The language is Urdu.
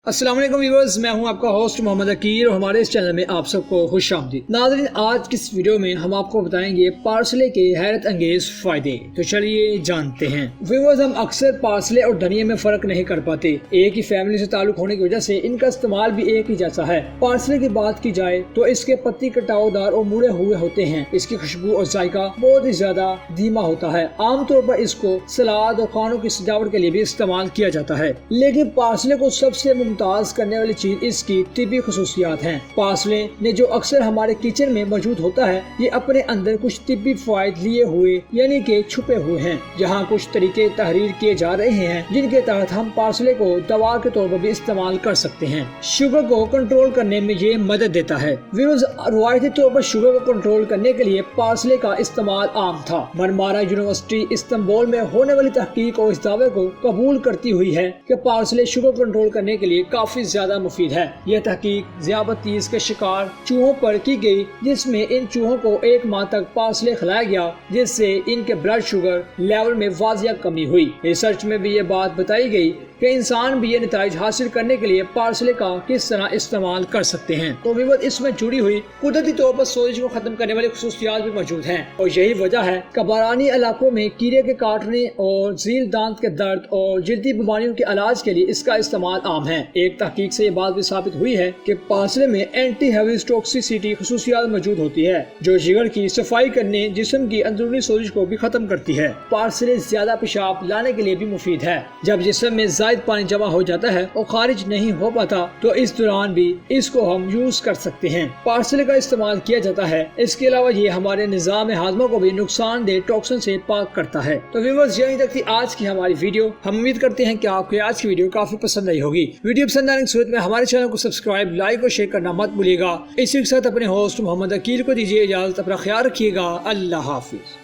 السلام علیکم ویورز، میں ہوں آپ کا ہوسٹ محمد عقیل اور ہمارے اس چینل میں آپ سب کو خوش آمدید۔ ناظرین، آج کی اس ویڈیو میں ہم آپ کو بتائیں گے پارسلے کے حیرت انگیز فائدے۔ تو چلیے جانتے ہیں۔ ویورز، ہم اکثر پارسلے اور دھنیا میں فرق نہیں کر پاتے۔ ایک ہی فیملی سے تعلق ہونے کی وجہ سے ان کا استعمال بھی ایک ہی جیسا ہے۔ پارسلے کی بات کی جائے تو اس کے پتی کٹاؤ دار اور مڑے ہوئے ہوتے ہیں۔ اس کی خوشبو اور ذائقہ بہت ہی زیادہ دھیما ہوتا ہے۔ عام طور پر اس کو سلاد اور کھانوں کی سجاوٹ کے لیے بھی استعمال کیا جاتا ہے، لیکن پارسلے کو سب سے ممتاز کرنے والی چیز اس کی طبی خصوصیات ہیں۔ پارسلے نے جو اکثر ہمارے کچن میں موجود ہوتا ہے، یہ اپنے اندر کچھ طبی فوائد لیے ہوئے یعنی کہ چھپے ہوئے ہیں۔ جہاں کچھ طریقے تحریر کیے جا رہے ہیں جن کے تحت ہم پارسلے کو دوا کے طور پر بھی استعمال کر سکتے ہیں۔ شوگر کو کنٹرول کرنے میں یہ مدد دیتا ہے۔ ویروز، روایتی طور پر شوگر کو کنٹرول کرنے کے لیے پارسلے کا استعمال عام تھا۔ مرمارا یونیورسٹی استنبول میں ہونے والی تحقیق اور اس دعوے کو قبول کرتی ہوئی ہے کہ پارسلے شوگر کنٹرول کرنے کے لیے کافی زیادہ مفید ہے۔ یہ تحقیق ذیابیطس کے شکار چوہوں پر کی گئی، جس میں ان چوہوں کو 1 ماہ تک پارسلے کھلایا گیا، جس سے ان کے بلڈ شوگر لیول میں واضح کمی ہوئی۔ ریسرچ میں بھی یہ بات بتائی گئی کہ انسان بھی یہ نتائج حاصل کرنے کے لیے پارسلے کا کس طرح استعمال کر سکتے ہیں۔ تو ویورز، اس میں جڑی ہوئی قدرتی طور پر سوزش کو ختم کرنے والی خصوصیات بھی موجود ہیں، اور یہی وجہ ہے کہ بارانی علاقوں میں کیڑے کے کاٹنے اور ذیل دانت کے درد اور جلدی بیماریوں کے علاج کے لیے اس کا استعمال عام ہے۔ ایک تحقیق سے یہ بات بھی ثابت ہوئی ہے کہ پارسلے میں اینٹی ہیویز ٹاکسیسٹی خصوصیات موجود ہوتی ہے، جو جگر کی صفائی کرنے، جسم کی اندرونی سوزش کو بھی ختم کرتی ہے۔ پارسلے زیادہ پیشاب لانے کے لیے بھی مفید ہے۔ جب جسم میں زائد پانی جمع ہو جاتا ہے اور خارج نہیں ہو پاتا تو اس دوران بھی اس کو ہم یوز کر سکتے ہیں۔ پارسلے کا استعمال کیا جاتا ہے۔ اس کے علاوہ یہ ہمارے نظام ہاضمہ کو بھی نقصان دہ ٹاکسن سے پاک کرتا ہے۔ تو ویورز، یہیں تک تھی آج کی ہماری ویڈیو۔ ہم امید کرتے ہیں کہ آپ کو آج کی ویڈیو کافی پسند آئی ہوگی۔ ویڈیو پسند آنے کی صورت میں ہمارے چینل کو سبسکرائب، لائک اور شیئر کرنا مت بھولیے گا۔ اسی کے ساتھ اپنے ہوسٹ محمد عقیل کو دیجیے اجازت۔ اپنا خیال رکھیے گا۔ اللہ حافظ۔